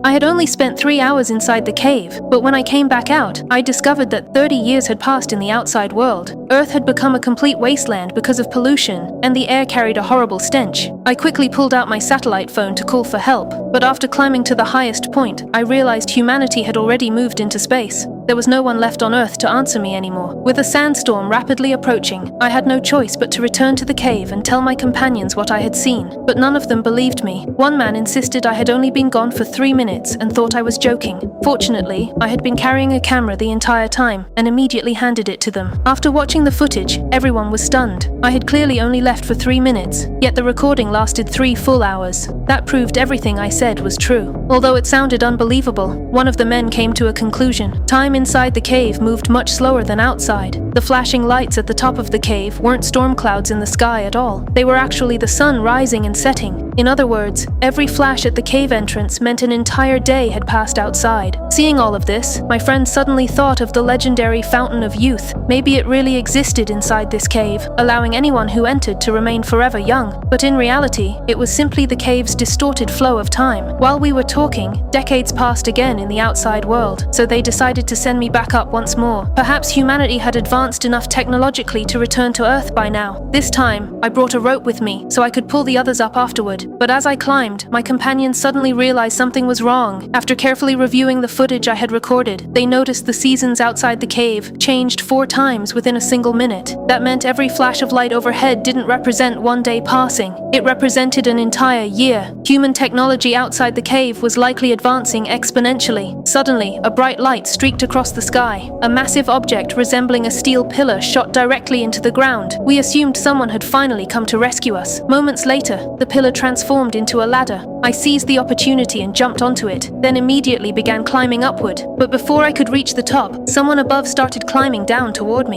I had only spent 3 hours inside the cave, but when I came back out, I discovered that 30 years had passed in the outside world. Earth had become a complete wasteland because of pollution, and the air carried a horrible stench. I quickly pulled out my satellite phone to call for help, but after climbing to the highest point, I realized humanity had already moved into space. There was no one left on Earth to answer me anymore. With a sandstorm rapidly approaching, I had no choice but to return to the cave and tell my companions what I had seen, but none of them believed me. One man insisted I had only been gone for 3 minutes and thought I was joking. Fortunately, I had been carrying a camera the entire time and immediately handed it to them. After watching the footage, everyone was stunned. I had clearly only left for 3 minutes, yet the recording lasted 3 full hours. That proved everything I said was true. Although it sounded unbelievable, one of the men came to a conclusion. Time inside the cave moved much slower than outside. The flashing lights at the top of the cave weren't storm clouds in the sky at all. They were actually the sun rising and setting. In other words, every flash at the cave entrance meant an entire day had passed outside. Seeing all of this, my friend suddenly thought of the legendary Fountain of Youth. Maybe it really existed inside this cave, allowing anyone who entered to remain forever young. But in reality, it was simply the cave's distorted flow of time. While we were talking, decades passed again in the outside world, so they decided to send me back up once more. Perhaps humanity had advanced enough technologically to return to Earth by now. This time, I brought a rope with me so I could pull the others up afterward. But as I climbed, my companions suddenly realized something was wrong. After carefully reviewing the footage I had recorded, they noticed the seasons outside the cave changed 4 times within a single minute. That meant every flash of light overhead didn't represent one day passing. It represented an entire year. Human technology outside the cave was likely advancing exponentially. Suddenly, a bright light streaked across the sky. A massive object resembling a steel pillar shot directly into the ground. We assumed someone had finally come to rescue us. Moments later, the pillar transformed into a ladder. I seized the opportunity and jumped onto it, then immediately began climbing upward. But before I could reach the top, someone above started climbing down toward me.